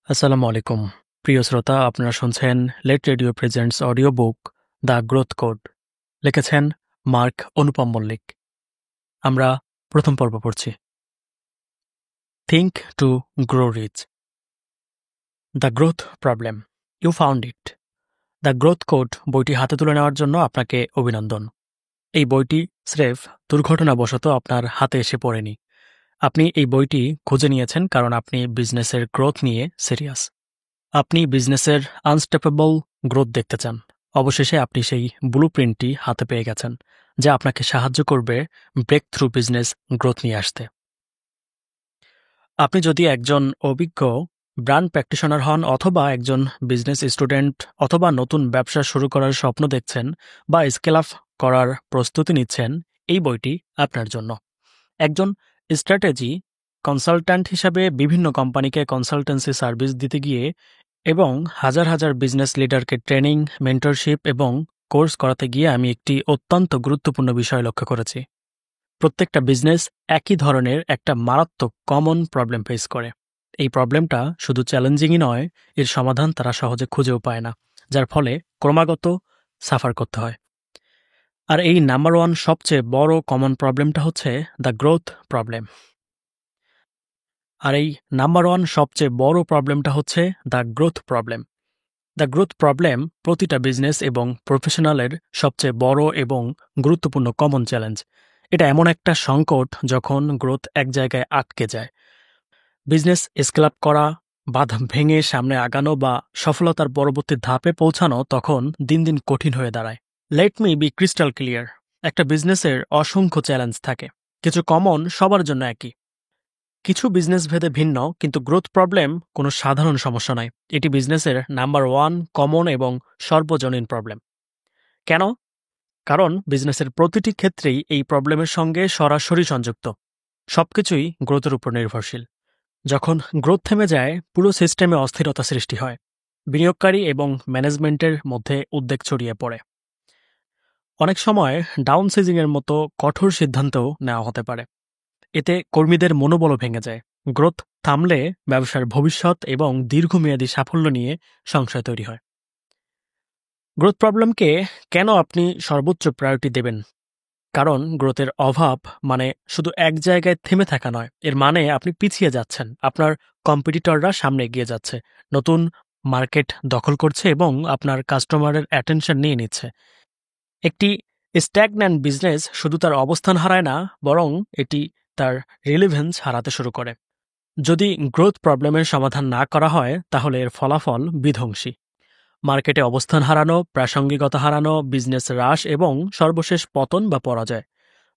আসসালামু আলাইকুম প্রিয় শ্রোতা, আপনারা শুনছেন let radio presents audio book the growth code. লিখেছেন মার্ক অনুপম মল্লিক। আমরা প্রথম পর্ব পড়ছি। Think to grow rich, the growth problem, you found it. The growth code বইটি হাতে তুলে নেওয়ার জন্য আপনাকে অভিনন্দন। এই বইটি স্রেফ দুর্ঘটনাবশত আপনার হাতে এসে পড়েনি। আপনি এই বইটি খুঁজে নিয়েছেন কারণ আপনি বিজনেসের গ্রোথ নিয়ে সিরিয়াস। আপনি বিজনেসের আনস্টপেবল গ্রোথ দেখতে চান। অবশেষে আপনি সেই ব্লুপ্রিন্টটি হাতে পেয়ে গেছেন, যা আপনাকে সাহায্য করবে ব্রেক থ্রু বিজনেস গ্রোথ নিয়ে আসতে। আপনি যদি একজন অভিজ্ঞ ব্র্যান্ড প্র্যাকটিশনার হন, অথবা একজন বিজনেস স্টুডেন্ট, অথবা নতুন ব্যবসা শুরু করার স্বপ্ন দেখছেন বা স্কেল আপ করার প্রস্তুতি নিচ্ছেন, এই বইটি আপনার জন্য। একজন স্ট্র্যাটেজি কনসালট্যান্ট হিসাবে বিভিন্ন কোম্পানিকে কনসালটেন্সি সার্ভিস দিতে গিয়ে এবং হাজার হাজার বিজনেস লিডারকে ট্রেনিং, মেন্টরশিপ এবং কোর্স করাতে গিয়ে আমি একটি অত্যন্ত গুরুত্বপূর্ণ বিষয় লক্ষ্য করেছি। প্রত্যেকটা বিজনেস একই ধরনের একটা মারাত্মক কমন প্রবলেম ফেস করে। এই প্রবলেমটা শুধু চ্যালেঞ্জিংই নয়, এর সমাধান তারা সহজে খুঁজেও পায় না, যার ফলে ক্রমাগত সাফার করতে হয়। আর এই নাম্বার ওয়ান সবচেয়ে বড় কমন প্রবলেমটা হচ্ছে দ্য গ্রোথ প্রবলেম। আর এই নাম্বার ওয়ান সবচেয়ে বড় প্রবলেমটা হচ্ছে the growth problem. The growth problem প্রতিটা বিজনেস এবং প্রফেশনালের সবচেয়ে বড় এবং গুরুত্বপূর্ণ কমন চ্যালেঞ্জ। এটা এমন একটা সংকট যখন গ্রোথ এক জায়গায় আটকে যায়। বিজনেস স্কেল আপ করা, বাধা ভেঙে সামনে আগানো বা সফলতার পরবর্তী ধাপে পৌঁছানো তখন দিন দিন কঠিন হয়ে দাঁড়ায়। Let me be crystal clear, একটা বিজনেসের অসংখ্য চ্যালেঞ্জ থাকে। কিছু কমন সবার জন্য একই, কিছু বিজনেস ভেদে ভিন্ন, কিন্তু গ্রোথ প্রবলেম কোনো সাধারণ সমস্যা নয়। এটি বিজনেসের নাম্বার ওয়ান কমন এবং সর্বজনীন প্রবলেম। কেন? কারণ বিজনেসের প্রতিটি ক্ষেত্রেই এই প্রবলেমের সঙ্গে সরাসরি সংযুক্ত। সবকিছুই গ্রোথের উপর নির্ভরশীল। যখন গ্রোথ থেমে যায়, পুরো সিস্টেমে অস্থিরতা সৃষ্টি হয়। বিনিয়োগকারী এবং ম্যানেজমেন্টের মধ্যে উদ্বেগ ছড়িয়ে পড়ে। অনেক সময় ডাউন সিজিংয়ের মতো কঠোর সিদ্ধান্তও নেওয়া হতে পারে। এতে কর্মীদের মনোবলও ভেঙে যায়। গ্রোথ থামলে ব্যবসার ভবিষ্যৎ এবং দীর্ঘমেয়াদী সাফল্য নিয়ে সংশয় তৈরি হয়। গ্রোথ প্রবলেমকে কেন আপনি সর্বোচ্চ প্রায়োরিটি দেবেন? কারণ গ্রোথের অভাব মানে শুধু এক জায়গায় থেমে থাকা নয়, এর মানে আপনি পিছিয়ে যাচ্ছেন। আপনার কম্পিটিটররা সামনে এগিয়ে যাচ্ছে, নতুন মার্কেট দখল করছে এবং আপনার কাস্টমারের অ্যাটেনশন নিয়ে নিচ্ছে। একটি স্ট্যাগন্যান্ট বিজনেস শুধু তার অবস্থান হারায় না, বরং এটি তার রিলেভেন্স হারাতে শুরু করে। যদি গ্রোথ প্রবলেমের সমাধান না করা হয়, তাহলে এর ফলাফল বিধ্বংসী। মার্কেটে অবস্থান হারানো, প্রাসঙ্গিকতা হারানো, বিজনেস হ্রাস এবং সর্বশেষ পতন বা পরাজয়।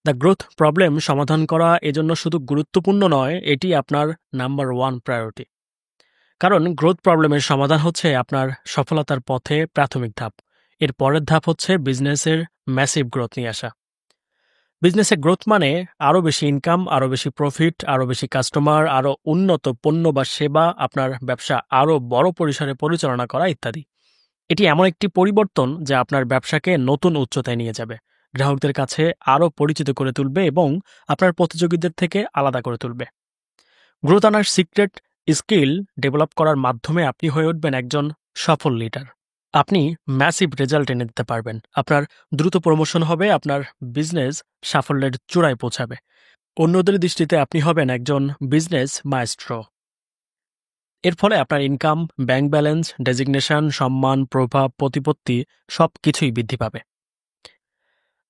দ্য গ্রোথ প্রবলেম সমাধান করা এজন্য শুধু গুরুত্বপূর্ণ নয়, এটি আপনার নাম্বার ওয়ান প্রায়োরিটি। কারণ গ্রোথ প্রবলেমের সমাধান হচ্ছে আপনার সফলতার পথে প্রাথমিক ধাপ। এর পরের ধাপ হচ্ছে বিজনেসের ম্যাসিভ গ্রোথ নিয়ে আসা। বিজনেসে গ্রোথ মানে আরও বেশি ইনকাম, আরও বেশি প্রফিট, আরও বেশি কাস্টমার, আরও উন্নত পণ্য বা সেবা, আপনার ব্যবসা আরও বড় পরিসরে পরিচালনা করা ইত্যাদি। এটি এমন একটি পরিবর্তন যা আপনার ব্যবসাকে নতুন উচ্চতায় নিয়ে যাবে, গ্রাহকদের কাছে আরও পরিচিত করে তুলবে এবং আপনার প্রতিযোগীদের থেকে আলাদা করে তুলবে। গ্রোথ আনার সিক্রেট স্কিল ডেভেলপ করার মাধ্যমে আপনি হয়ে উঠবেন একজন সফল লিডার। আপনি ম্যাসিভ রেজাল্ট এনে দিতে পারবেন। আপনার দ্রুত প্রমোশন হবে, আপনার বিজনেস সাফল্যের চূড়ায় পৌঁছাবে। অন্যদের দৃষ্টিতে আপনি হবেন একজন বিজনেস মায়েস্ট্রো। এর ফলে আপনার ইনকাম, ব্যাংক ব্যালেন্স, ডেজিগনেশন, সম্মান, প্রভাব, প্রতিপত্তি সবকিছুই বৃদ্ধি পাবে।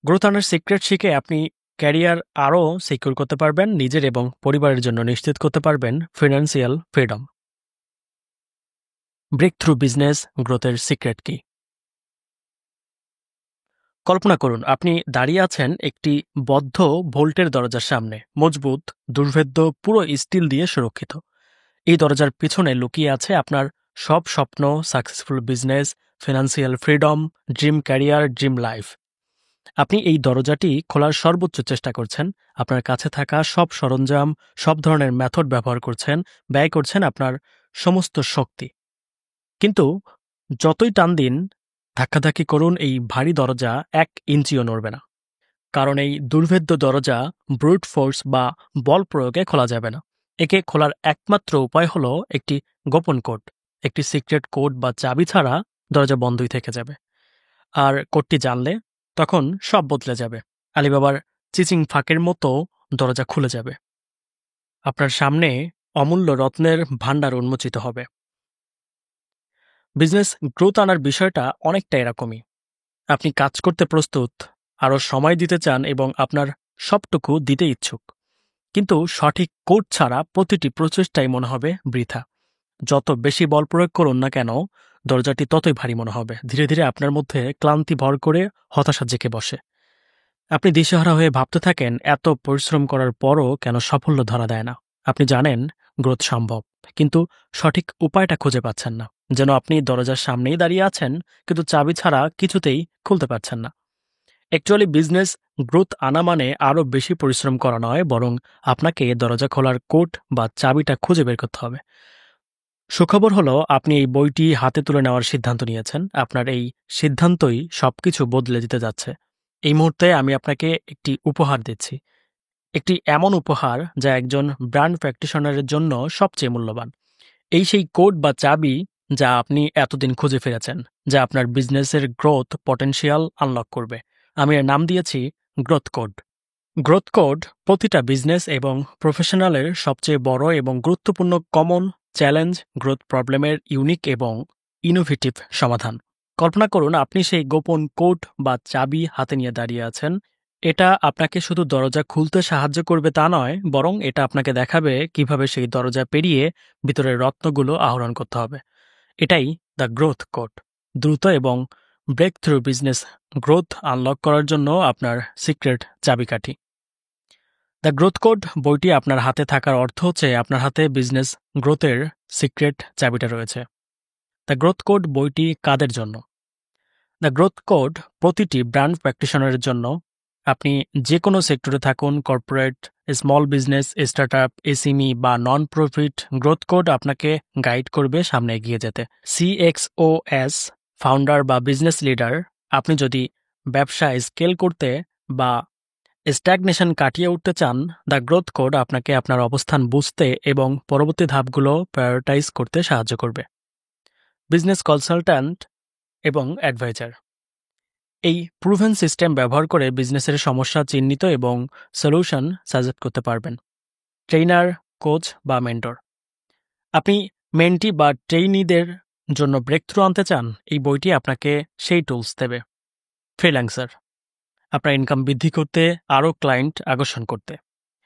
গ্রোথ আনার সিক্রেট শিখে আপনি ক্যারিয়ার আরও সিকিউর করতে পারবেন, নিজের এবং পরিবারের জন্য নিশ্চিত করতে পারবেন financial freedom. Breakthrough business গ্রোথের সিক্রেট কি? কল্পনা করুন আপনি দাঁড়িয়ে আছেন একটি বদ্ধ ভোল্টের দরজার সামনে, মজবুত, দুর্ভেদ্য, পুরো স্টিল দিয়ে সুরক্ষিত। এই দরজার পিছনে লুকিয়ে আছে আপনার সব স্বপ্ন, successful business, financial freedom, dream career, dream life. আপনি এই দরজাটি খোলার সর্বোচ্চ চেষ্টা করছেন, আপনার কাছে থাকা সব সরঞ্জাম, সব ধরনের মেথড ব্যবহার করছেন, ব্যয় করছেন আপনার সমস্ত শক্তি। কিন্তু যতই টান দিন, ধাক্কাধাক্কি করুন, এই ভারী দরজা 1 ইঞ্চিও নড়বে না। কারণ এই দুর্ভেদ্য দরজা ব্রুট ফোর্স বা বল প্রয়োগে খোলা যাবে না। একে খোলার একমাত্র উপায় হলো একটি গোপন কোড, একটি সিক্রেট কোড বা চাবি ছাড়া দরজা বন্ধই থেকে যাবে। আর কোডটি জানলে তখন সব বদলে যাবে। আলিবাবার চিচিং ফাঁকের মতো দরজা খুলে যাবে। আপনার সামনে অমূল্য রত্নের ভাণ্ডার উন্মোচিত হবে। বিজনেস গ্রোথ আনার বিষয়টা অনেকটা এরকমই। আপনি কাজ করতে প্রস্তুত, আরও সময় দিতে চান এবং আপনার সবটুকু দিতে ইচ্ছুক, কিন্তু সঠিক কোড ছাড়া প্রতিটি প্রচেষ্টাই মনে হবে বৃথা। যত বেশি বল প্রয়োগ করুন না কেন, দরজাটি ততই ভারী মনে হবে। ধীরে ধীরে আপনার মধ্যে ক্লান্তি ভর করে হতাশা জেঁকে বসে। আপনি দিশেহারা হয়ে ভাবতে থাকেন, এত পরিশ্রম করার পরও কেন সাফল্য ধরা দেয় না। আপনি জানেন গ্রোথ সম্ভব, কিন্তু সঠিক উপায়টা খুঁজে পাচ্ছেন না। যেন আপনি দরজার সামনেই দাঁড়িয়ে আছেন, কিন্তু চাবি ছাড়া কিছুতেই খুলতে পারছেন না। অ্যাকচুয়ালি বিজনেস গ্রোথ আনা মানে আরও বেশি পরিশ্রম করা নয়, বরং আপনাকে দরজা খোলার কোড বা চাবিটা খুঁজে বের করতে হবে। সুখবর হলো, আপনি এই বইটি হাতে তুলে নেওয়ার সিদ্ধান্ত নিয়েছেন। আপনার এই সিদ্ধান্তই সবকিছু বদলে দিতে যাচ্ছে। এই মুহূর্তে আমি আপনাকে একটি উপহার দিচ্ছি, একটি এমন উপহার যা একজন ব্র্যান্ড প্র্যাকটিশনারের জন্য সবচেয়ে মূল্যবান। এই সেই কোড বা চাবি যা আপনি এতদিন খুঁজে ফিরেছেন, যা আপনার বিজনেসের গ্রোথ পটেনশিয়াল আনলক করবে। আমি এর নাম দিয়েছি গ্রোথ কোড। গ্রোথ কোড প্রতিটা বিজনেস এবং প্রফেশনালের সবচেয়ে বড় এবং গুরুত্বপূর্ণ কমন চ্যালেঞ্জ, গ্রোথ প্রবলেমের ইউনিক এবং ইনোভেটিভ সমাধান। কল্পনা করুন আপনি সেই গোপন কোড বা চাবি হাতে নিয়ে দাঁড়িয়ে আছেন। এটা আপনাকে শুধু দরজা খুলতে সাহায্য করবে তা নয়, বরং এটা আপনাকে দেখাবে কিভাবে সেই দরজা পেরিয়ে ভিতরের রত্নগুলো আহরণ করতে হবে। এটাই দ্য গ্রোথ কোড। দ্রুত এবং breakthrough business growth unlock করার জন্য আপনার সিক্রেট চাবিকাঠি। দ্য গ্রোথ কোড বইটি আপনার হাতে থাকার অর্থ হচ্ছে আপনার হাতে বিজনেস গ্রোথের সিক্রেট চাবিটা রয়েছে। দ্য গ্রোথ কোড বইটি কাদের জন্য? দ্য গ্রোথ কোড প্রতিটি ব্র্যান্ড প্র্যাকটিশনারের জন্য। আপনি যে কোনো সেক্টরে থাকুন, corporate, small business, startup, SME বা নন প্রফিট, গ্রোথ কোড আপনাকে গাইড করবে সামনে এগিয়ে যেতে। CXOS ফাউন্ডার বা বিজনেস লিডার, আপনি যদি ব্যবসা স্কেল করতে বা স্ট্যাগনেশন কাটিয়ে উঠতে চান, দ্য গ্রোথ কোড আপনাকে আপনার অবস্থান বুঝতে এবং পরবর্তী ধাপগুলো প্রায়োরিটাইজ করতে সাহায্য করবে। বিজনেস কনসালট্যান্ট এবং অ্যাডভাইজার, এই প্রুভেন সিস্টেম ব্যবহার করে বিজনেসের সমস্যা চিহ্নিত এবং সলিউশন সাজেস্ট করতে পারবেন। ট্রেইনার, কোচ বা মেন্টর, আপনি মেন্টি বা ট্রেইনিদের জন্য ব্রেক থ্রু আনতে চান, এই বইটি আপনাকে সেই টুলস দেবে। ফ্রিল্যান্সার, আপনার ইনকাম বৃদ্ধি করতে, আরও ক্লায়েন্ট আকর্ষণ করতে।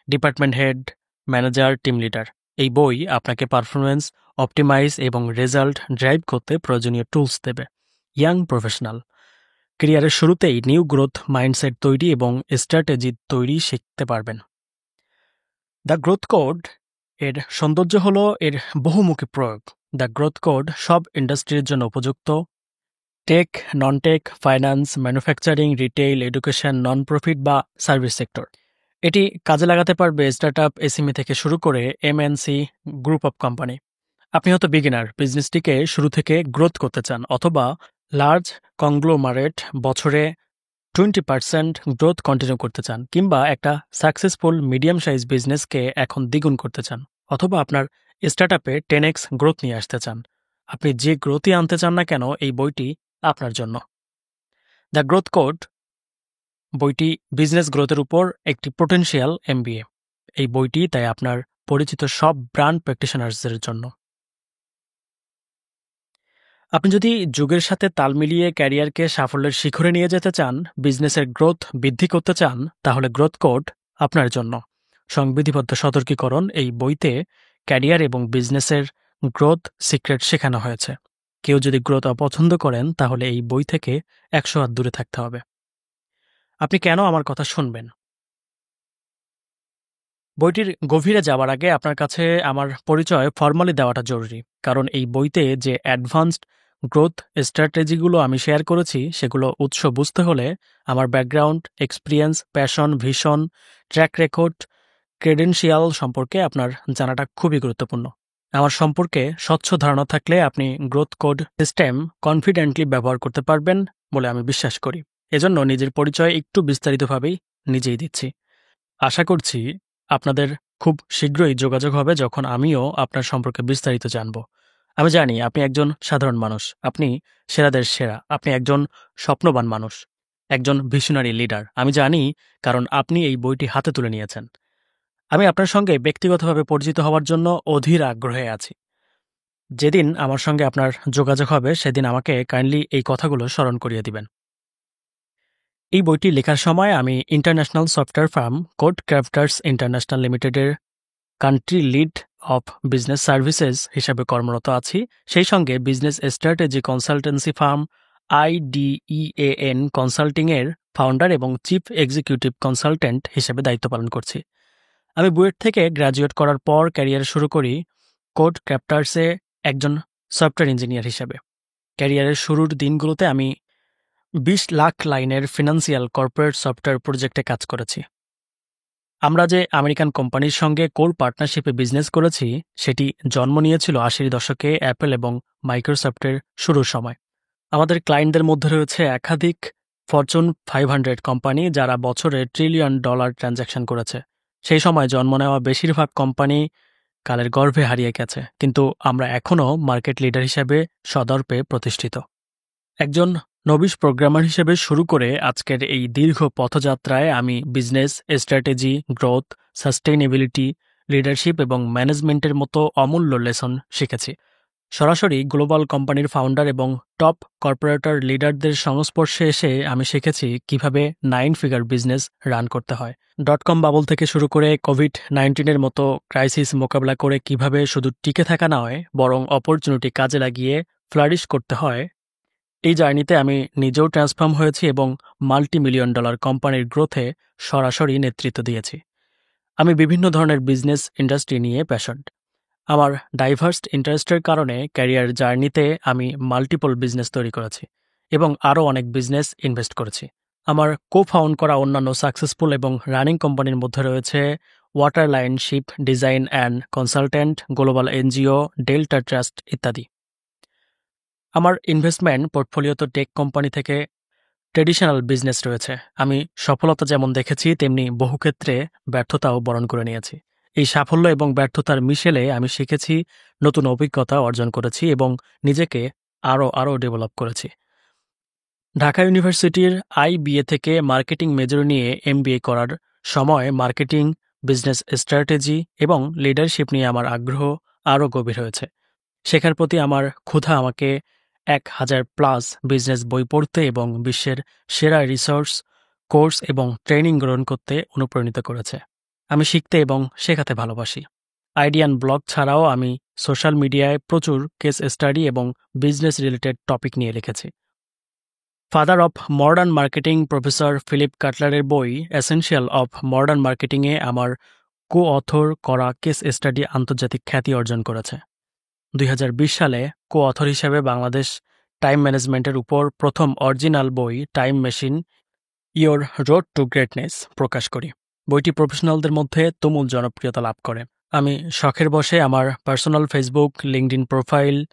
Department head, manager, team leader, এই বই আপনাকে পারফরমেন্স অপটিমাইজ এবং রেজাল্ট ড্রাইভ করতে প্রয়োজনীয় টুলস দেবে। ইয়াং প্রফেশনাল, ক্যারিয়ারের শুরুতেই নিউ গ্রোথ মাইন্ডসেট তৈরি এবং স্ট্র্যাটেজি তৈরি শিখতে পারবেন। দ্য গ্রোথ কোড এর সৌন্দর্য হলো এর বহুমুখী প্রয়োগ। দ্য গ্রোথ কোড সব ইন্ডাস্ট্রির জন্য উপযুক্ত। Tech, non tech, finance, manufacturing, retail, education, non profit বা সার্ভিস সেক্টর। এটি কাজে লাগাতে পারবে স্টার্টআপ, এসএমই থেকে শুরু করে এমএনসি গ্রুপ অফ কোম্পানি। আপনি হয়তো বিগিনার, বিজনেসটিকে শুরু থেকে গ্রোথ করতে চান, অথবা লার্জ কংগ্লোমারেট, বছরে 20% গ্রোথ কন্টিনিউ করতে চান, কিংবা একটা সাকসেসফুল মিডিয়াম সাইজ বিজনেসকে এখন দ্বিগুণ করতে চান, অথবা আপনার স্টার্টআপে 10x গ্রোথ নিয়ে আসতে চান। আপনি যে গ্রোথই আনতে চান না কেন, এই বইটি আপনার জন্য। দ্য গ্রোথ কোড বইটি বিজনেস গ্রোথের উপর একটি পোটেনশিয়াল MBA। এই বইটি তাই আপনার পরিচিত সব ব্র্যান্ড প্র্যাকটিশনার্সদের জন্য। আপনি যদি যুগের সাথে তাল মিলিয়ে ক্যারিয়ারকে সাফল্যের শিখরে নিয়ে যেতে চান, বিজনেসের গ্রোথ বৃদ্ধি করতে চান, তাহলে গ্রোথ কোড আপনার জন্য। সংবিধিবদ্ধ সতর্কীকরণ, এই বইতে ক্যারিয়ার এবং বিজনেসের গ্রোথ সিক্রেট শেখানো হয়েছে। কেউ যদি গ্রোথ অপছন্দ করেন, তাহলে এই বই থেকে 100 হাত দূরে থাকতে হবে। আপনি কেন আমার কথা শুনবেন? বইটির গভীরে যাওয়ার আগে আপনার কাছে আমার পরিচয় ফর্মালি দেওয়াটা জরুরি, কারণ এই বইতে যে অ্যাডভান্সড গ্রোথ স্ট্র্যাটেজিগুলো আমি শেয়ার করেছি, সেগুলো উৎস বুঝতে হলে আমার background, experience, passion, vision, track record, credential সম্পর্কে আপনার জানাটা খুবই গুরুত্বপূর্ণ। আমার সম্পর্কে স্বচ্ছ ধারণা থাকলে আপনি গ্রোথ কোড সিস্টেম কনফিডেন্টলি ব্যবহার করতে পারবেন বলে আমি বিশ্বাস করি। এজন্য নিজের পরিচয় একটু বিস্তারিতভাবেই নিজেই দিচ্ছি। আশা করছি আপনাদের খুব শীঘ্রই যোগাযোগ হবে যখন আমিও আপনার সম্পর্কে বিস্তারিত জানব। আমি জানি আপনি একজন সাধারণ মানুষ, আপনি সেরাদের সেরা, আপনি একজন স্বপ্নবান মানুষ, একজন ভিশনারি লিডার। আমি জানি, কারণ আপনি এই বইটি হাতে তুলে নিয়েছেন। আমি আপনার সঙ্গে ব্যক্তিগতভাবে পরিচিত হওয়ার জন্য অধীর আগ্রহে আছি। যেদিন আমার সঙ্গে আপনার যোগাযোগ হবে সেদিন আমাকে কাইন্ডলি এই কথাগুলো স্মরণ করিয়ে দিবেন। এই বইটি লেখার সময় আমি international software firm Code Crafters International লিমিটেডের country lead of business services হিসাবে কর্মরত আছি। সেই সঙ্গে business strategy consultancy firm IDEAN কনসাল্টিংয়ের ফাউন্ডার এবং চিফ এক্সিকিউটিভ কনসালটেন্ট হিসেবে দায়িত্ব পালন করছি। আমি বুয়েট থেকে গ্র্যাজুয়েট করার পর ক্যারিয়ার শুরু করি কোড ক্রাফটার্সে একজন সফটওয়্যার ইঞ্জিনিয়ার হিসেবে। ক্যারিয়ারের শুরুর দিনগুলোতে আমি 20 লাখ লাইনের ফিনান্সিয়াল কর্পোরেট সফটওয়্যার প্রজেক্টে কাজ করেছি। আমরা যে আমেরিকান কোম্পানির সঙ্গে কোর পার্টনারশিপে বিজনেস করেছি সেটি জন্ম নিয়েছিল 80 দশকে অ্যাপল এবং মাইক্রোসফটের শুরুর সময়। আমাদের ক্লায়েন্টদের মধ্যে রয়েছে একাধিক ফরচুন 500 কোম্পানি যারা বছরে $1 ট্রিলিয়ন ট্রানজ্যাকশন করেছে। সেই সময় জন্ম নেওয়া বেশিরভাগ কোম্পানি কালের গর্ভে হারিয়ে গেছে, কিন্তু আমরা এখনও মার্কেট লিডার হিসেবে সদর্পে প্রতিষ্ঠিত। একজন নবিশ প্রোগ্রামার হিসেবে শুরু করে আজকের এই দীর্ঘ পথযাত্রায় আমি business strategy, growth, sustainability, leadership এবং ম্যানেজমেন্টের মতো অমূল্য লেসন শিখেছি। সরাসরি গ্লোবাল কোম্পানির ফাউন্ডার এবং টপ কর্পোরেটর লিডারদের সংস্পর্শে এসে আমি শিখেছি কিভাবে 9 ফিগার বিজনেস রান করতে হয়। .com বাবল থেকে শুরু করে কোভিড-19 মতো ক্রাইসিস মোকাবিলা করে কিভাবে শুধু টিকে থাকা নয় বরং অপরচুনিটি কাজে লাগিয়ে ফ্লারিশ করতে হয়। এই জার্নিতে আমি নিজেও ট্রান্সফর্ম হয়েছি এবং $multi-million কোম্পানির গ্রোথে সরাসরি নেতৃত্ব দিয়েছি। আমি বিভিন্ন ধরনের বিজনেস ইন্ডাস্ট্রি নিয়ে প্যাশনড। আমার ডাইভার্স ইন্টারেস্টের কারণে ক্যারিয়ার জার্নিতে আমি মাল্টিপল বিজনেস তৈরি করেছি এবং আরও অনেক বিজনেস ইনভেস্ট করেছি। আমার কো-ফাউন্ড করা অন্যান্য সাকসেসফুল এবং রানিং কোম্পানির মধ্যে রয়েছে Waterline Ship Design and Consultant, global NGO, Delta Trust ইত্যাদি। আমার ইনভেস্টমেন্ট পোর্টফোলিওতে টেক কোম্পানি থেকে ট্রেডিশনাল বিজনেস রয়েছে। আমি সফলতা যেমন দেখেছি তেমনি বহু ক্ষেত্রে ব্যর্থতাও বরণ করে নিয়েছি। এই সাফল্য এবং ব্যর্থতার মিশেলে আমি শিখেছি, নতুন অভিজ্ঞতা অর্জন করেছি এবং নিজেকে আরও ডেভেলপ করেছি। ঢাকা ইউনিভার্সিটির IBA থেকে মার্কেটিং মেজর নিয়ে MBA করার সময় মার্কেটিং, বিজনেস স্ট্র্যাটেজি এবং লিডারশিপ নিয়ে আমার আগ্রহ আরও গভীর হয়েছে। শেখার প্রতি আমার ক্ষুধা আমাকে 1000+ বিজনেস বই পড়তে এবং বিশ্বের সেরা রিসোর্স, কোর্স এবং ট্রেনিং গ্রহণ করতে অনুপ্রাণিত করেছে। আমি শিখতে এবং শেখাতে ভালোবাসি। আইডিয়ান ব্লগ ছাড়াও আমি সোশ্যাল মিডিয়ায় প্রচুর কেস স্টাডি এবং বিজনেস রিলেটেড টপিক নিয়ে লিখেছি। Father of modern marketing professor Philip কাটলারের বই এসেনশিয়াল অফ মডার্ন মার্কেটিংয়ে আমার কো-অথর করা কেস স্টাডি আন্তর্জাতিক খ্যাতি অর্জন করেছে। 2020 সালে কো-অথর হিসেবে বাংলাদেশ টাইম ম্যানেজমেন্টের উপর প্রথম অরিজিনাল বই Time Machine Your Road to Greatness প্রকাশ করি। বইটি প্রফেশনালদের মধ্যে তুমুল জনপ্রিয়তা লাভ করে। আমি শখের বসে আমার personal Facebook, LinkedIn profile,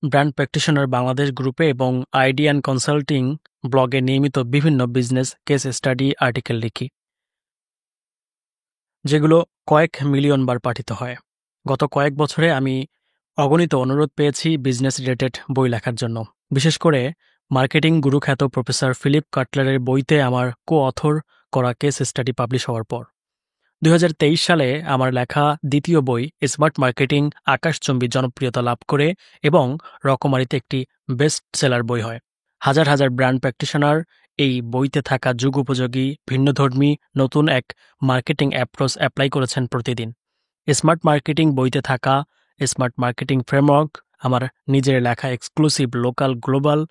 brand practitioner Bangladesh গ্রুপে এবং আইডিয়ান কনসাল্টিং ব্লগে নিয়মিত বিভিন্ন বিজনেস কেস স্টাডি আর্টিকেল লিখি, যেগুলো কয়েক মিলিয়ন বার পাঠিত হয়। গত কয়েক বছরে আমি অগণিত অনুরোধ পেয়েছি বিজনেস রিলেটেড বই লেখার জন্য, বিশেষ করে মার্কেটিং গুরু খ্যাত প্রফেসর ফিলিপ কাটলারের বইতে আমার কো-অথর করা কেস স্টাডি পাবলিশ হওয়ার পর। 2023 সালে আমার লেখা দ্বিতীয় বই স্মার্ট মার্কেটিং আকাশচুম্বী জনপ্রিয়তা লাভ করে এবং রকমারিতে একটি বেস্ট সেলার বই হয়। হাজার হাজার ব্র্যান্ড প্র্যাকটিশনার এই বইতে থাকা যুগোপযোগী, ভিন্নধর্মী নতুন এক মার্কেটিং অ্যাপ্রোচ অ্যাপ্লাই করেছেন প্রতিদিন। স্মার্ট মার্কেটিং বইতে থাকা স্মার্ট মার্কেটিং ফ্রেমওয়ার্ক, আমার নিজের লেখা exclusive local global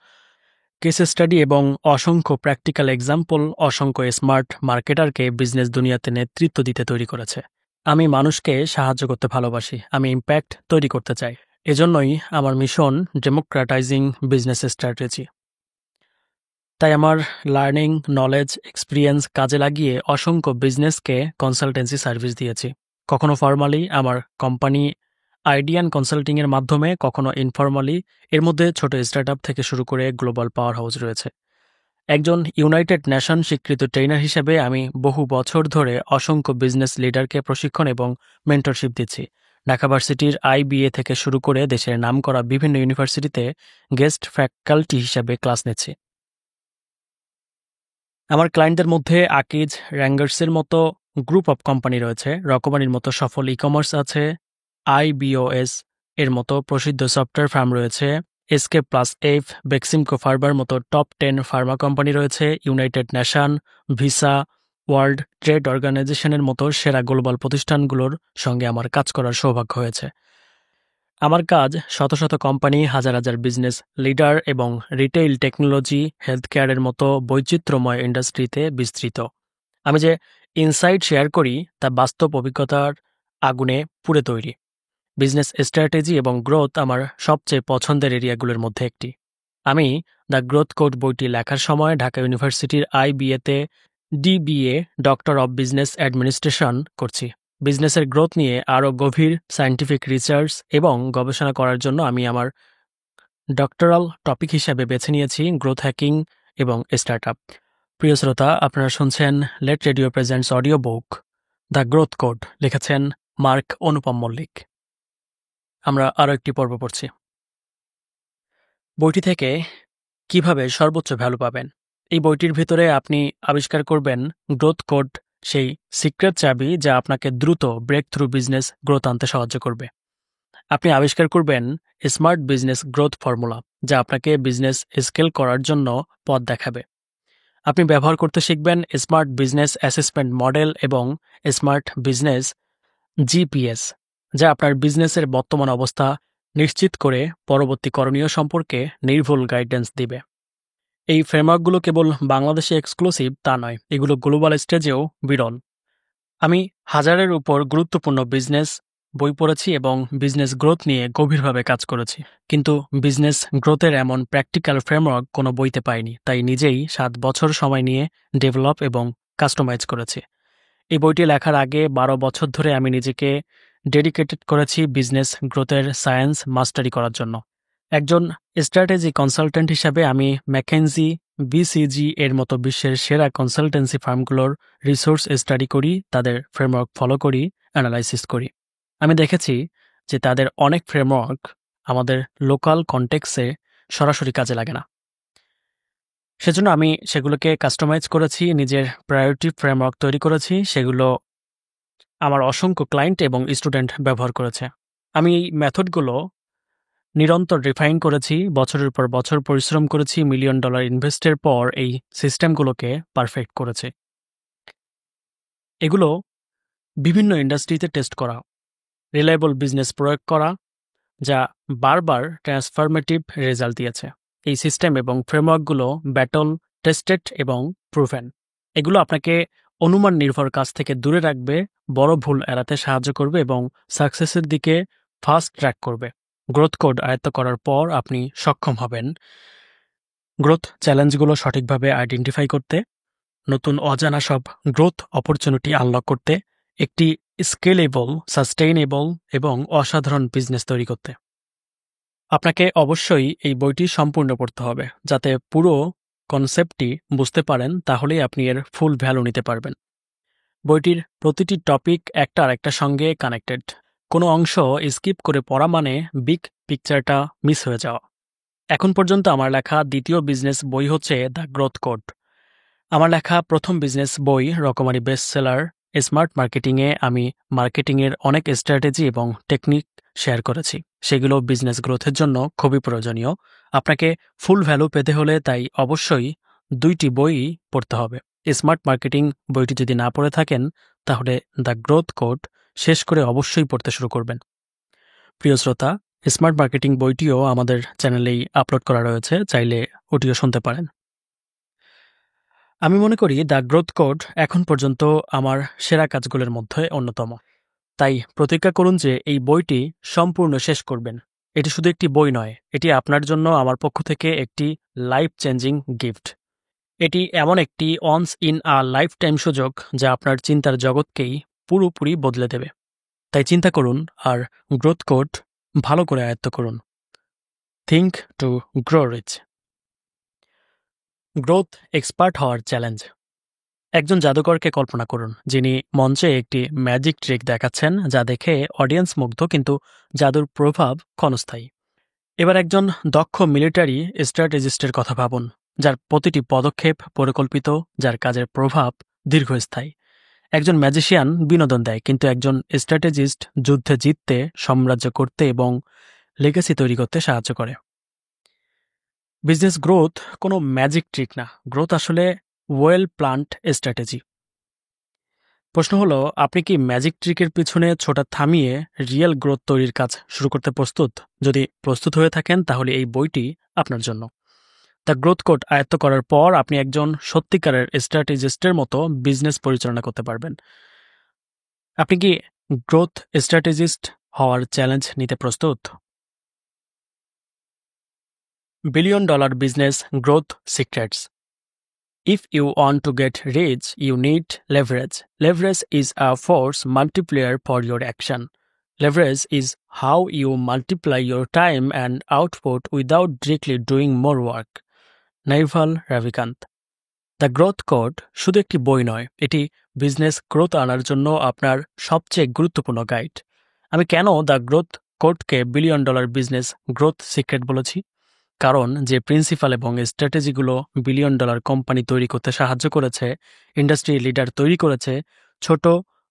case study এবং অসংখ্য প্র্যাকটিক্যাল এক্সাম্পল অসংখ্য স্মার্ট মার্কেটারকে বিজনেস দুনিয়াতে নেতৃত্ব দিতে তৈরি করেছে। আমি মানুষকে সাহায্য করতে ভালোবাসি, আমি ইম্প্যাক্ট তৈরি করতে চাই। এজন্যই আমার মিশন ডেমোক্রেটাইজিং বিজনেস স্ট্র্যাটেজি। তাই আমার লার্নিং, নলেজ, এক্সপিরিয়েন্স কাজে লাগিয়ে অসংখ্য বিজনেসকে কনসালটেন্সি সার্ভিস দিয়েছি। কখনো ফর্মালি আমার কোম্পানি আইডিয়ান কনসাল্টিংয়ের মাধ্যমে, কখনো ইনফর্মালি। এর মধ্যে ছোট স্টার্টআপ থেকে শুরু করে গ্লোবাল পাওয়ার হাউস রয়েছে। একজন ইউনাইটেড নেশন স্বীকৃত ট্রেনার হিসেবে আমি বহু বছর ধরে অসংখ্য বিজনেস লিডারকে প্রশিক্ষণ এবং মেন্টরশিপ দিচ্ছি। ঢাকা ভার্সিটির IBA থেকে শুরু করে দেশের নামকরা বিভিন্ন ইউনিভার্সিটিতে গেস্ট ফ্যাকাল্টি হিসেবে ক্লাস নিচ্ছি। আমার ক্লায়েন্টদের মধ্যে আকিজ, র্যাঙ্গার্সের মতো গ্রুপ অফ কোম্পানি রয়েছে, রকমারির মতো সফল কমার্স আছে, IBOS এর মতো প্রসিদ্ধ সফটওয়্যার ফার্ম রয়েছে, SK+F, বেক্সিমকো ফার্বার মতো টপ 10 ফার্মা কোম্পানি রয়েছে, United nation, visa, world trade অর্গানাইজেশনের মতো সেরা গ্লোবাল প্রতিষ্ঠানগুলোর সঙ্গে আমার কাজ করার সৌভাগ্য হয়েছে। আমার কাজ শত শত কোম্পানি, হাজার হাজার বিজনেস লিডার এবং রিটেইল, টেকনোলজি, হেলথ কেয়ারের মতো বৈচিত্র্যময় ইন্ডাস্ট্রিতে বিস্তৃত। আমি যে ইনসাইট শেয়ার করি তা বাস্তব অভিজ্ঞতার আগুনে পুড়ে তৈরি। বিজনেস স্ট্র্যাটেজি এবং গ্রোথ আমার সবচেয়ে পছন্দের এরিয়াগুলোর মধ্যে একটি। আমি দ্য গ্রোথ কোড বইটি লেখার সময় ঢাকা ইউনিভার্সিটির IBA-তে DBA, doctor of business administration করছি। বিজনেসের গ্রোথ নিয়ে আরও গভীর সায়েন্টিফিক রিসার্চ এবং গবেষণা করার জন্য আমি আমার ডক্টরাল টপিক হিসাবে বেছে নিয়েছি গ্রোথ হ্যাকিং এবং স্টার্টআপ। প্রিয় শ্রোতা, আপনারা শুনছেন let radio presents audio book the growth code, লিখেছেন মার্ক অনুপম মল্লিক। আমরা আরও একটি পর্ব পড়ছি। বইটি থেকে কিভাবে সর্বোচ্চ ভ্যালু পাবেন। এই বইটির ভিতরে আপনি আবিষ্কার করবেন গ্রোথ কোড, সেই সিক্রেট চাবি যা আপনাকে দ্রুত ব্রেক থ্রু বিজনেস গ্রোথ আনতে সাহায্য করবে। আপনি আবিষ্কার করবেন স্মার্ট বিজনেস গ্রোথ ফর্মুলা, যা আপনাকে বিজনেস স্কেল করার জন্য পথ দেখাবে। আপনি ব্যবহার করতে শিখবেন স্মার্ট বিজনেস অ্যাসেসমেন্ট মডেল এবং স্মার্ট বিজনেস GPS, যা আপনার বিজনেসের বর্তমান অবস্থা নিশ্চিত করে পরবর্তী করণীয় সম্পর্কে নির্ভুল গাইডেন্স দিবে। এই ফ্রেমওয়ার্কগুলো কেবল বাংলাদেশে এক্সক্লুসিভ তা নয়, এগুলো গ্লোবাল স্টেজেও বিরল। আমি হাজারের উপর গুরুত্বপূর্ণ বিজনেস বই পড়েছি এবং বিজনেস গ্রোথ নিয়ে গভীরভাবে কাজ করেছি, কিন্তু বিজনেস গ্রোথের এমন প্র্যাকটিক্যাল ফ্রেমওয়ার্ক কোনো বইতে পাইনি। তাই নিজেই 7 বছর সময় নিয়ে ডেভেলপ এবং কাস্টমাইজ করেছি। এই বইটি লেখার আগে 12 বছর ধরে আমি নিজেকে ডেডিকেটেড করেছি বিজনেস গ্রোথের সায়েন্স মাস্টারি করার জন্য। একজন স্ট্র্যাটেজি কনসালটেন্ট হিসাবে আমি ম্যাকেনজি, BCG এর মতো বিশ্বের সেরা কনসালটেন্সি ফার্মগুলোর রিসোর্স স্টাডি করি, তাদের ফ্রেমওয়ার্ক ফলো করি, অ্যানালাইসিস করি। আমি দেখেছি যে তাদের অনেক ফ্রেমওয়ার্ক আমাদের লোকাল কনটেক্সে সরাসরি কাজে লাগে না। সেজন্য আমি সেগুলোকে কাস্টমাইজ করেছি, নিজের প্রায়োরিটি ফ্রেমওয়ার্ক তৈরি করেছি, সেগুলো আমার অসংখ্য ক্লায়েন্ট এবং স্টুডেন্ট ব্যবহার করেছে। আমি এই মেথডগুলো নিরন্তর রিফাইন করেছি, বছরের পর বছর পরিশ্রম করেছি, $1 মিলিয়ন ইনভেস্টের পর এই সিস্টেমগুলোকে পারফেক্ট করেছে। এগুলো বিভিন্ন ইন্ডাস্ট্রিতে টেস্ট করা, রিলায়েবল বিজনেস প্রয়োগ করা, যা বারবার ট্রান্সফরমেটিভ রেজাল্ট দিয়েছে। এই সিস্টেম এবং ফ্রেমওয়ার্কগুলো ব্যাটল টেস্টেড এবং প্রুভেন। এগুলো আপনাকে অনুমান নির্ভর কাজ থেকে দূরে রাখবে, বড় ভুল এড়াতে সাহায্য করবে এবং সাকসেসের দিকে ফাস্ট ট্র্যাক করবে। গ্রোথ কোড আয়ত্ত করার পর আপনি সক্ষম হবেন গ্রোথ চ্যালেঞ্জগুলো সঠিকভাবে আইডেন্টিফাই করতে, নতুন অজানা সব গ্রোথ অপরচুনিটি আনলক করতে, একটি স্কেলেবল, সাস্টেইনেবল এবং অসাধারণ বিজনেস তৈরি করতে। আপনাকে অবশ্যই এই বইটি সম্পূর্ণ পড়তে হবে, যাতে পুরো কনসেপ্টটি বুঝতে পারেন, তাহলেই আপনি এর ফুল ভ্যালু নিতে পারবেন। বইটির প্রতিটি টপিক একটা আরেকটার সঙ্গে কানেক্টেড। কোনো অংশ স্কিপ করে পড়া মানে বিগ পিকচারটা মিস হয়ে যাওয়া। এখন পর্যন্ত আমার লেখা দ্বিতীয় বিজনেস বই হচ্ছে দ্য গ্রোথ কোড। আমার লেখা প্রথম বিজনেস বই, রকমারি বেস্ট সেলার স্মার্ট মার্কেটিংয়ে আমি মার্কেটিংয়ের অনেক স্ট্র্যাটেজি এবং টেকনিক শেয়ার করেছি। সেগুলো বিজনেস গ্রোথের জন্য খুবই প্রয়োজনীয়। আপনাকে ফুল ভ্যালু পেতে হলে তাই অবশ্যই 2টি বই পড়তে হবে। স্মার্ট মার্কেটিং বইটি যদি না পড়ে থাকেন, তাহলে দ্য গ্রোথ কোড শেষ করে অবশ্যই পড়তে শুরু করবেন। প্রিয় শ্রোতা, স্মার্ট মার্কেটিং বইটিও আমাদের চ্যানেলেই আপলোড করা রয়েছে, চাইলে ওটিও শুনতে পারেন। আমি মনে করি দ্য গ্রোথ কোড এখন পর্যন্ত আমার সেরা কাজগুলোর মধ্যে অন্যতম। তাই প্রতিজ্ঞা করুন যে এই বইটি সম্পূর্ণ শেষ করবেন। এটি শুধু একটি বই নয়, এটি আপনার জন্য আমার পক্ষ থেকে একটি লাইফ চেঞ্জিং গিফট। এটি এমন একটি once in a lifetime সুযোগ যা আপনার চিন্তার জগৎকেই পুরোপুরি বদলে দেবে। তাই চিন্তা করুন আর গ্রোথ কোড ভালো করে আয়ত্ত করুন। Think to grow rich. Growth expert হওয়ার চ্যালেঞ্জ। একজন জাদুকরকে কল্পনা করুন, যিনি মঞ্চে একটি ম্যাজিক ট্রিক দেখাচ্ছেন যা দেখে অডিয়েন্স মুগ্ধ, কিন্তু জাদুর প্রভাব ক্ষণস্থায়ী। এবার একজন দক্ষ মিলিটারি স্ট্র্যাটেজিস্টের কথা ভাবুন, যার প্রতিটি পদক্ষেপ পরিকল্পিত, যার কাজের প্রভাব দীর্ঘস্থায়ী। একজন ম্যাজিশিয়ান বিনোদন দেয়, কিন্তু একজন স্ট্র্যাটেজিস্ট যুদ্ধে জিততে, সাম্রাজ্য করতে এবং লেগাসি তৈরি করতে সাহায্য করে। বিজনেস গ্রোথ কোনো ম্যাজিক ট্রিক না, গ্রোথ আসলে ওয়েল প্ল্যান্ড স্ট্র্যাটেজি। প্রশ্ন হলো, আপনি কি ম্যাজিক ট্রিকের পিছনে ছোটা থামিয়ে রিয়েল গ্রোথ তৈরির কাজ শুরু করতে প্রস্তুত? যদি প্রস্তুত হয়ে থাকেন, তাহলে এই বইটি আপনার জন্য। দ্য গ্রোথ কোড আয়ত্ত করার পর আপনি একজন সত্যিকারের স্ট্র্যাটেজিস্টের মতো বিজনেস পরিচালনা করতে পারবেন। আপনি কি গ্রোথ স্ট্র্যাটেজিস্ট হওয়ার চ্যালেঞ্জ নিতে প্রস্তুত? $1 billion business growth secrets. If you want to get rich, you need leverage. Leverage is a force multiplier for your action. Leverage is how you multiply your time and output without directly doing more work. Naval Ravikant. The growth Code শুধু একটি বই নয়, এটি business growth আনার জন্য আপনার সবচেয়ে গুরুত্বপূর্ণ গাইড। আমি কেন দ্য গ্রোথ কোডকে $1 billion বিজনেস গ্রোথ সিক্রেট বলেছি? কারণ যে প্রিন্সিপাল এবং স্ট্র্যাটেজিগুলো $1 billion কোম্পানি তৈরি করতে সাহায্য করেছে, ইন্ডাস্ট্রি লিডার তৈরি করেছে, ছোট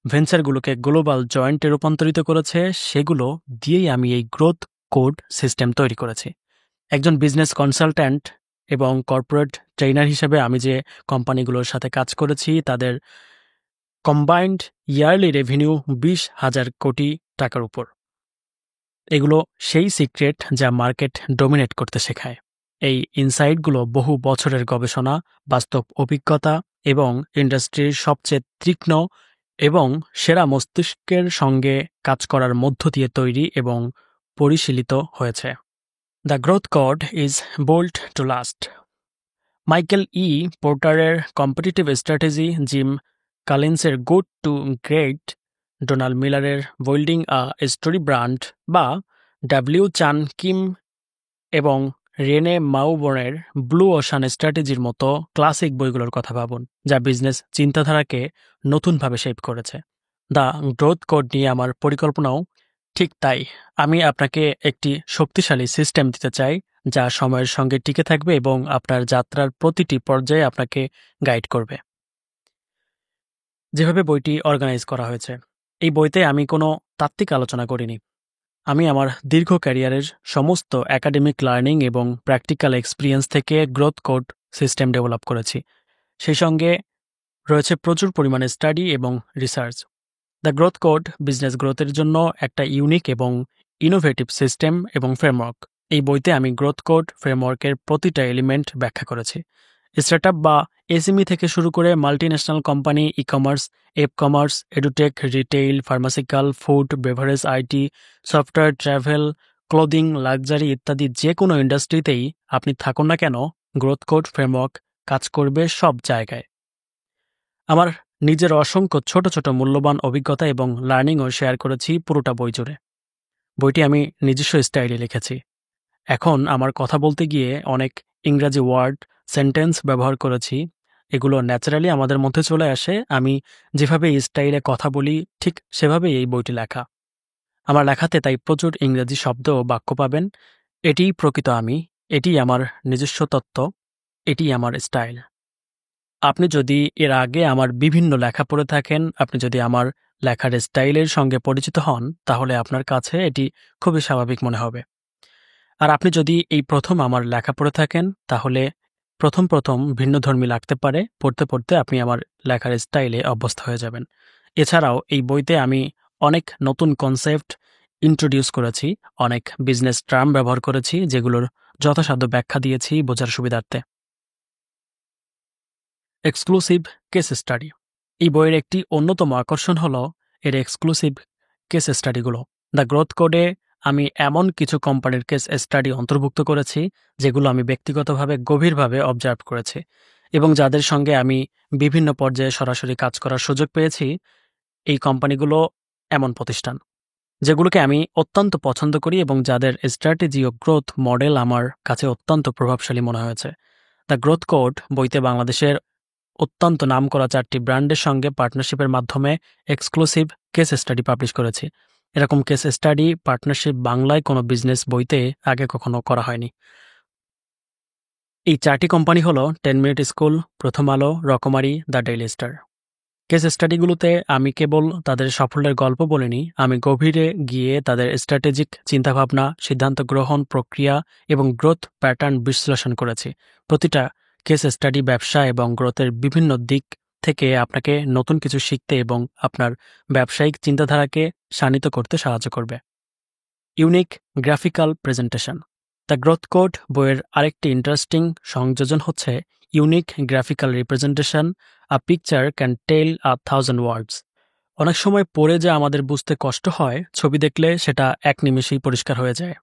ভেঞ্চারগুলোকে গ্লোবাল জয়েন্টে রূপান্তরিত করেছে, সেগুলো দিয়েই আমি এই গ্রোথ কোড সিস্টেম তৈরি করেছি। একজন বিজনেস কনসালট্যান্ট এবং কর্পোরেট ট্রেনার হিসেবে আমি যে কোম্পানিগুলোর সাথে কাজ করেছি, তাদের কম্বাইন্ড ইয়ারলি রেভিনিউ 20,000 কোটি টাকার উপর। এগুলো সেই সিক্রেট যা মার্কেট ডমিনেট করতে শেখায়। এই ইনসাইটগুলো বহু বছরের গবেষণা, বাস্তব অভিজ্ঞতা এবং ইন্ডাস্ট্রির সবচেয়ে তীক্ষ্ণ এবং সেরা মস্তিষ্কের সঙ্গে কাজ করার মধ্য দিয়ে তৈরি এবং পরিশীলিত হয়েছে। The growth Code is Built to Last. Michael E পোর্টারের কম্পিটিটিভ স্ট্র্যাটেজি, জিম কালিন্সের গুড টু গ্রেট, ডোনাল্ড মিলারের বিল্ডিং আ স্টোরি ব্র্যান্ড বা ডাব্লিউ চান কিম এবং রেনে মাউবনের ব্লু ওশান স্ট্র্যাটেজির মতো ক্লাসিক বইগুলোর কথা ভাবুন, যা বিজনেস চিন্তাধারাকে নতুনভাবে শেপ করেছে। দ্য গ্রোথ কোড নিয়ে আমার পরিকল্পনাও ঠিক তাই। আমি আপনাকে একটি শক্তিশালী সিস্টেম দিতে চাই, যা সময়ের সঙ্গে টিকে থাকবে এবং আপনার যাত্রার প্রতিটি পর্যায়ে আপনাকে গাইড করবে। যেভাবে বইটি অর্গানাইজ করা হয়েছে, এই বইতে আমি কোনো তাত্ত্বিক আলোচনা করিনি। আমি আমার দীর্ঘ ক্যারিয়ারের সমস্ত একাডেমিক লার্নিং এবং প্র্যাকটিক্যাল এক্সপিরিয়েন্স থেকে গ্রোথ কোড সিস্টেম ডেভেলপ করেছি। সেই সঙ্গে রয়েছে প্রচুর পরিমাণে স্টাডি এবং research. The growth code business গ্রোথের জন্য একটা ইউনিক এবং ইনোভেটিভ সিস্টেম এবং ফ্রেমওয়ার্ক। এই বইতে আমি গ্রোথ কোড ফ্রেমওয়ার্কের প্রতিটা এলিমেন্ট ব্যাখ্যা করেছি। স্টার্টআপ বা এসএমই থেকে শুরু করে multinational company, e commerce, app commerce, edtech, retail, pharmaceutical, food, beverage, IT, software, travel, clothing, luxury ইত্যাদি যে কোনো ইন্ডাস্ট্রিতেই আপনি থাকুন না কেন, গ্রোথ কোড ফ্রেমওয়ার্ক কাজ করবে সব জায়গায়। আমার নিজের অসংখ্য ছোট ছোট মূল্যবান অভিজ্ঞতা এবং লার্নিংও শেয়ার করেছি পুরোটা বই জুড়ে। বইটি আমি নিজস্ব স্টাইলে লিখেছি। এখন আমার কথা বলতে গিয়ে অনেক ইংরাজি ওয়ার্ড, সেন্টেন্স ব্যবহার করেছি। এগুলো ন্যাচারালি আমাদের মধ্যে চলে আসে। আমি যেভাবে এই স্টাইলে কথা বলি, ঠিক সেভাবেই এই বইটি লেখা। আমার লেখাতে তাই প্রচুর ইংরেজি শব্দ ও বাক্য পাবেন। এটিই প্রকৃত আমি, এটিই আমার নিজস্ব তত্ত্ব, এটিই আমার স্টাইল। আপনি যদি এর আগে আমার বিভিন্ন লেখা পড়ে থাকেন, আপনি যদি আমার লেখার স্টাইলের সঙ্গে পরিচিত হন, তাহলে আপনার কাছে এটি খুবই স্বাভাবিক মনে হবে। আর আপনি যদি এই প্রথম আমার লেখা পড়ে থাকেন, তাহলে প্রথম ভিন্নধর্মী লাগতে পারে। পড়তে পড়তে আপনি আমার লেখার স্টাইলে অভ্যস্ত হয়ে যাবেন। এছাড়াও এই বইতে আমি অনেক নতুন কনসেপ্ট ইন্ট্রোডিউস করেছি, অনেক বিজনেস টার্ম ব্যবহার করেছি, যেগুলোর যথাসাধ্য ব্যাখ্যা দিয়েছি বোঝার সুবিধার্থে। Exclusive case study. এই বইয়ের একটি অন্যতম আকর্ষণ হল এর এক্সক্লুসিভ কেস স্টাডিগুলো। দ্য গ্রোথ কোডে আমি এমন কিছু কোম্পানির কেস স্টাডি অন্তর্ভুক্ত করেছি যেগুলো আমি ব্যক্তিগতভাবে গভীরভাবে অবজার্ভ করেছি এবং যাদের সঙ্গে আমি বিভিন্ন পর্যায়ে সরাসরি কাজ করার সুযোগ পেয়েছি। এই কোম্পানিগুলো এমন প্রতিষ্ঠান যেগুলোকে আমি অত্যন্ত পছন্দ করি এবং যাদের স্ট্র্যাটেজি ও গ্রোথ মডেল আমার কাছে অত্যন্ত প্রভাবশালী মনে হয়েছে। দ্য গ্রোথ কোড বইতে বাংলাদেশের অত্যন্ত নামকরা 4টি ব্র্যান্ডের সঙ্গে পার্টনারশিপের মাধ্যমে এক্সক্লুসিভ কেস স্টাডি পাবলিশ করেছি। এরকম কেস স্টাডি পার্টনারশিপ বাংলায় কোনো বিজনেস বইতে আগে কখনো করা হয়নি। এই 4টি কোম্পানি হলো 10 মিনিট স্কুল, প্রথম আলো, রকমারি, দ্য ডেইলি স্টার। কেস স্টাডিগুলোতে আমি কেবল তাদের সাফল্যের গল্প বলিনি, আমি গভীরে গিয়ে তাদের স্ট্র্যাটেজিক চিন্তাভাবনা, সিদ্ধান্ত গ্রহণ প্রক্রিয়া এবং গ্রোথ প্যাটার্ন বিশ্লেষণ করেছি। প্রতিটা কেস স্টাডি ব্যবসা এবং গ্রোথের বিভিন্ন দিক থেকে আপনাকে নতুন কিছু শিখতে এবং আপনার ব্যবসায়িক চিন্তাধারাকে শানিত করতে সাহায্য করবে। Unique graphical presentation. The growth code বইয়ের আরেকটি ইন্টারেস্টিং সংযোজন হচ্ছে unique graphical representation. A picture can tell 1,000 words. অনেক সময় পড়ে যা আমাদের বুঝতে কষ্ট হয়, ছবি দেখলে সেটা এক নিমেষেই পরিষ্কার হয়ে যায়।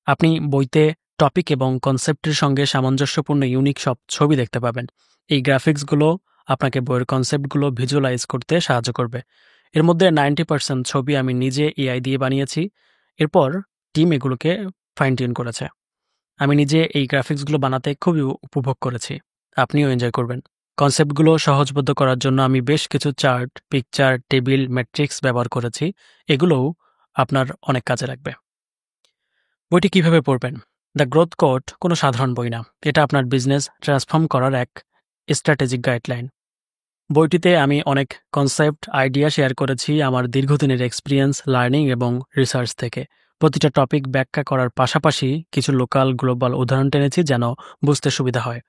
আপনি বইতে টপিক এবং কনসেপ্টের সঙ্গে সামঞ্জস্যপূর্ণ ইউনিক সব ছবি দেখতে পাবেন। এই গ্রাফিক্সগুলো আপনাকে বইয়ের কনসেপ্টগুলো ভিজুয়ালাইজ করতে সাহায্য করবে। এর মধ্যে 90% ছবি আমি নিজে এআই দিয়ে বানিয়েছি, এরপর টিম এগুলোকে ফাইন টিউন করেছে। আমি নিজে এই গ্রাফিক্সগুলো বানাতে খুবই উপভোগ করেছি, আপনিও এনজয় করবেন। কনসেপ্টগুলো সহজবোধ্য করার জন্য আমি বেশ কিছু চার্ট, পিকচার, টেবিল, ম্যাট্রিক্স ব্যবহার করেছি। এগুলোও আপনার অনেক কাজে লাগবে। বইটি কিভাবে পড়বেন? দ্য গ্রোথ কোড কোনো সাধারণ বই না, এটা আপনার বিজনেস ট্রান্সফর্ম করার এক স্ট্র্যাটেজিক গাইডলাইন। বইটিতে আমি অনেক কনসেপ্ট, আইডিয়া শেয়ার করেছি আমার দীর্ঘদিনের এক্সপিরিয়েন্স, লার্নিং এবং রিসার্চ থেকে। প্রতিটা টপিক ব্যাখ্যা করার পাশাপাশি কিছু লোকাল গ্লোবাল উদাহরণ টেনেছি যেন বুঝতে সুবিধা হয়।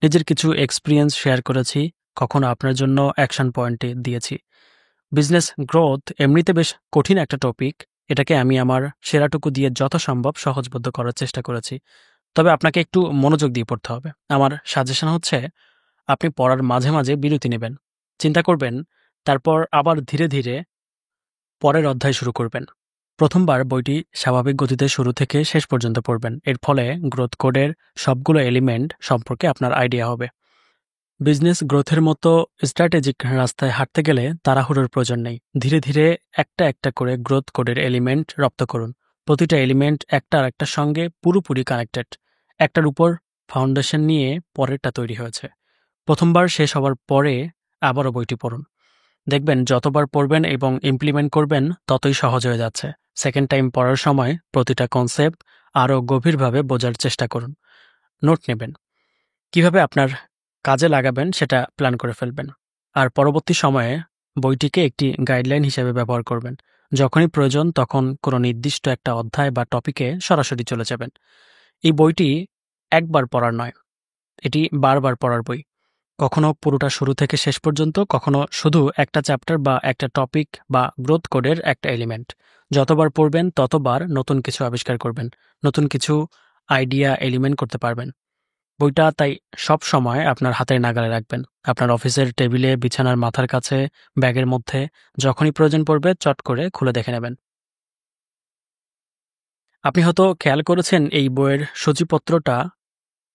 নিজের কিছু এক্সপিরিয়েন্স শেয়ার করেছি, কখনো আপনার জন্য অ্যাকশন পয়েন্টে দিয়েছি। বিজনেস গ্রোথ এমনিতে বেশ কঠিন একটা টপিক, এটাকে আমি আমার সেরাটুকু দিয়ে যথাসম্ভব সহজবোধ্য করার চেষ্টা করেছি। তবে আপনাকে একটু মনোযোগ দিয়ে পড়তে হবে। আমার সাজেশন হচ্ছে আপনি পড়ার মাঝে মাঝে বিরতি নেবেন, চিন্তা করবেন, তারপর আবার ধীরে ধীরে পরের অধ্যায় শুরু করবেন। প্রথমবার বইটি স্বাভাবিক গতিতে শুরু থেকে শেষ পর্যন্ত পড়বেন। এর ফলে গ্রোথ কোডের সবগুলো এলিমেন্ট সম্পর্কে আপনার আইডিয়া হবে। বিজনেস গ্রোথের মতো স্ট্র্যাটেজিক রাস্তায় হাঁটতে গেলে তাড়াহুড়োর প্রয়োজন নেই। ধীরে ধীরে একটা একটা করে গ্রোথ কোডের এলিমেন্ট রপ্ত করুন। প্রতিটা এলিমেন্ট একটা আরেকটার সঙ্গে পুরোপুরি কানেক্টেড। একটার উপর ফাউন্ডেশন নিয়ে পরেরটা তৈরি হয়েছে। প্রথমবার শেষ হওয়ার পরে আবারও বইটি পড়ুন। দেখবেন যতবার পড়বেন এবং ইমপ্লিমেন্ট করবেন ততই সহজ হয়ে যাচ্ছে। সেকেন্ড টাইম পড়ার সময় প্রতিটা কনসেপ্ট আরও গভীরভাবে বোঝার চেষ্টা করুন। নোট নেবেন, কিভাবে আপনার কাজে লাগাবেন সেটা প্ল্যান করে ফেলবেন। আর পরবর্তী সময়ে বইটিকে একটি গাইডলাইন হিসেবে ব্যবহার করবেন। যখনই প্রয়োজন তখন কোনো নির্দিষ্ট একটা অধ্যায় বা টপিকে সরাসরি চলে যাবেন। এই বইটি একবার পড়ার নয়, এটি বারবার পড়ার বই। কখনো পুরোটা শুরু থেকে শেষ পর্যন্ত, কখনো শুধু একটা চ্যাপ্টার বা একটা টপিক বা গ্রোথ কোডের একটা এলিমেন্ট। যতবার পড়বেন ততবার নতুন কিছু আবিষ্কার করবেন, নতুন কিছু আইডিয়া এলিমেন্ট করতে পারবেন। বইটা তাই সব সময় আপনার হাতের নাগালে রাখবেন, আপনার অফিসের টেবিলে, বিছানার মাথার কাছে, ব্যাগের মধ্যে। যখনই প্রয়োজন পড়বে চট করে খুলে দেখে নেবেন। আপনি হয়তো খেয়াল করেছেন এই বইয়ের সূচিপত্রটা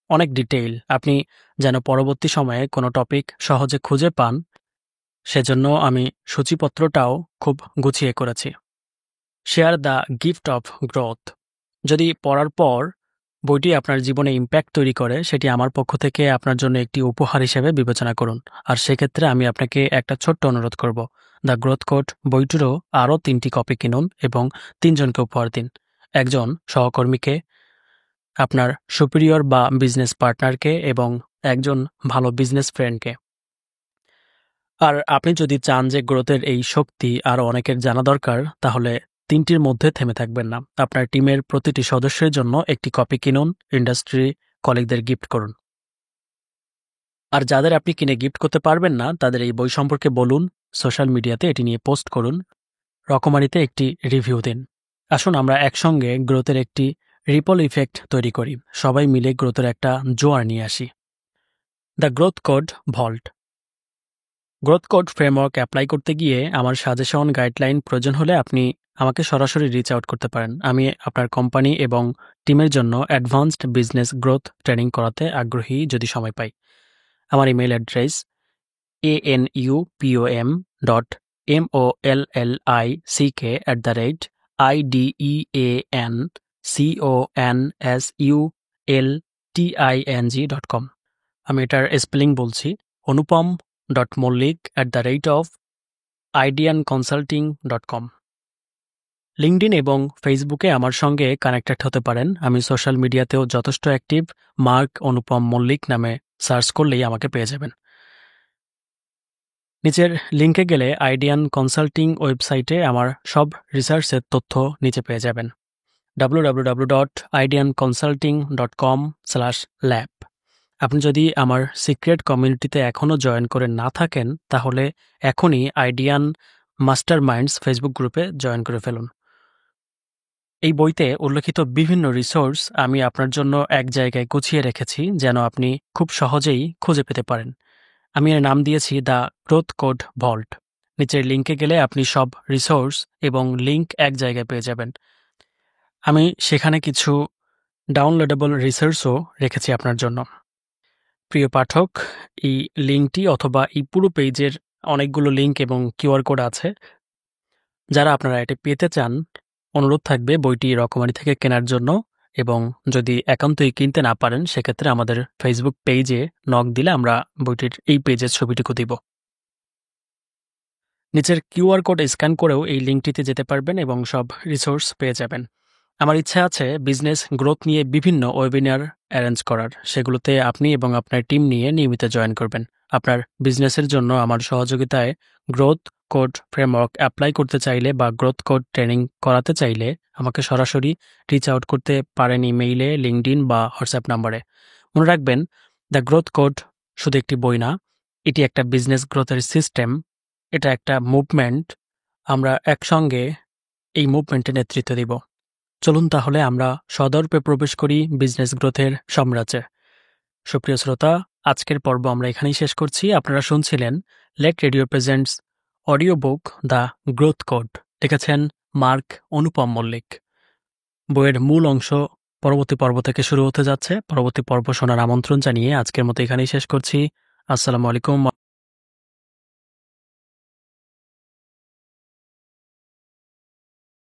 অনেক ডিটেইল। আপনি যেন পরবর্তী সময়ে কোনো টপিক সহজে খুঁজে পান, সেজন্য আমি সূচিপত্রটাও খুব গুছিয়ে করেছি। Share the gift of growth. যদি পড়ার পর বইটি আপনার জীবনে ইম্প্যাক্ট তৈরি করে, সেটি আমার পক্ষ থেকে আপনার জন্য একটি উপহার হিসেবে বিবেচনা করুন। আর সেক্ষেত্রে আমি আপনাকে একটা ছোট্ট অনুরোধ করব, দ্য গ্রোথ কোড বইটিরও আরও 3টি কপি কিনুন এবং 3 জনকে উপহার দিন। একজন সহকর্মীকে, আপনার সুপিরিয়র বা বিজনেস পার্টনারকে এবং একজন ভালো বিজনেস ফ্রেন্ডকে। আর আপনি যদি চান যে গ্রোথের এই শক্তি আরও অনেকের জানা দরকার, তাহলে 3টির মধ্যে থেমে থাকবেন না। আপনার টিমের প্রতিটি সদস্যের জন্য একটি কপি কিনুন, ইন্ডাস্ট্রি কলিগদের গিফট করুন। আর যাদের আপনি কিনে গিফট করতে পারবেন না, তাদের এই বই সম্পর্কে বলুন, সোশ্যাল মিডিয়াতে এটি নিয়ে পোস্ট করুন, রকমারিতে একটি রিভিউ দিন। আসুন আমরা একসঙ্গে গ্রোথের একটি রিপল ইফেক্ট তৈরি করি, সবাই মিলে গ্রোথের একটা জোয়ার নিয়ে আসি। The growth code vault. Growth code framework apply করতে গিয়ে আমার সাজেশন, গাইডলাইন প্রয়োজন হলে আপনি আমাকে সরাসরি রিচ আউট করতে পারেন। আমি আপনার কোম্পানি এবং টিমের জন্য অ্যাডভান্সড বিজনেস গ্রোথ ট্রেনিং করাতে আগ্রহী যদি সময় পাই। আমার ইমেল অ্যাড্রেস anupommollick@ideanconsulting.com। আমি এটার স্পেলিং বলছি, anupam.mollik@ideanconsulting.com। লিঙ্কডিন এবং ফেসবুকে আমার সঙ্গে কানেক্টেড হতে পারেন। আমি সোশ্যাল মিডিয়াতেও যথেষ্ট অ্যাক্টিভ। মার্ক অনুপম মল্লিক নামে সার্চ করলেই আমাকে পেয়ে যাবেন। নিচের লিঙ্কে গেলে আইডিয়ান কনসাল্টিং ওয়েবসাইটে আমার সব রিসার্চের তথ্য নিচে পেয়ে যাবেন। www.ideanconsulting.com/lab। আপনি যদি আমার সিক্রেট কমিউনিটিতে এখনও জয়েন করে না থাকেন, তাহলে এখনই আইডিয়ান মাস্টার মাইন্ডস ফেসবুক গ্রুপে জয়েন করে ফেলুন। এই বইতে উল্লেখিত বিভিন্ন রিসোর্স আমি আপনার জন্য এক জায়গায় গুছিয়ে রেখেছি, যেন আপনি খুব সহজেই খুঁজে পেতে পারেন। আমি এর নাম দিয়েছি দ্য গ্রোথ কোড ভল্ট। নিচের লিঙ্কে গেলে আপনি সব রিসোর্স এবং লিঙ্ক এক জায়গায় পেয়ে যাবেন। আমি সেখানে কিছু ডাউনলোডেবল রিসোর্সও রেখেছি আপনার জন্য। প্রিয় পাঠক, এই লিঙ্কটি অথবা এই পুরো পেজের অনেকগুলো লিঙ্ক এবং কিউআর কোড আছে। যারা আপনারা এটি পেতে চান, অনুরোধ থাকবে বইটি রকমারি থেকে কেনার জন্য, এবং যদি একান্তই কিনতে না পারেন, সেক্ষেত্রে আমাদের ফেসবুক পেজে নক দিলে আমরা বইটির এই পেজের ছবিটুকু দিব। নিচের কিউআর কোড স্ক্যান করেও এই লিঙ্কটিতে যেতে পারবেন এবং সব রিসোর্স পেয়ে যাবেন। আমার ইচ্ছা আছে বিজনেস গ্রোথ নিয়ে বিভিন্ন ওয়েবিনার অ্যারেঞ্জ করার। সেগুলোতে আপনি এবং আপনার টিম নিয়ে নিয়মিত জয়েন করবেন। আপনার বিজনেসের জন্য আমার সহযোগিতায় গ্রোথ কোড ফ্রেমওয়ার্ক অ্যাপ্লাই করতে চাইলে বা গ্রোথ কোড ট্রেনিং করাতে চাইলে আমাকে সরাসরি রিচ আউট করতে পারেন ইমেইলে, লিঙ্কডিন বা হোয়াটসঅ্যাপ নাম্বারে। মনে রাখবেন, দ্য গ্রোথ কোড শুধু একটি বই না, এটি একটা বিজনেস গ্রোথের সিস্টেম। এটা একটা মুভমেন্ট। আমরা একসঙ্গে এই মুভমেন্টে নেতৃত্ব দিব। চলুন তাহলে আমরা সদর্পে প্রবেশ করি বিজনেস গ্রোথের সাম্রাজ্যে। সুপ্রিয় শ্রোতা, আজকের পর্ব আমরা এখানেই শেষ করছি। আপনারা শুনছিলেন late radio presents audio book the growth code, লিখেছেন মার্ক অনুপম মল্লিক। বইয়ের মূল অংশ পরবর্তী পর্ব থেকে শুরু হতে যাচ্ছে। পরবর্তী পর্ব শোনার আমন্ত্রণ জানিয়ে আজকের মতো এখানেই শেষ করছি। আসসালামু আলাইকুম।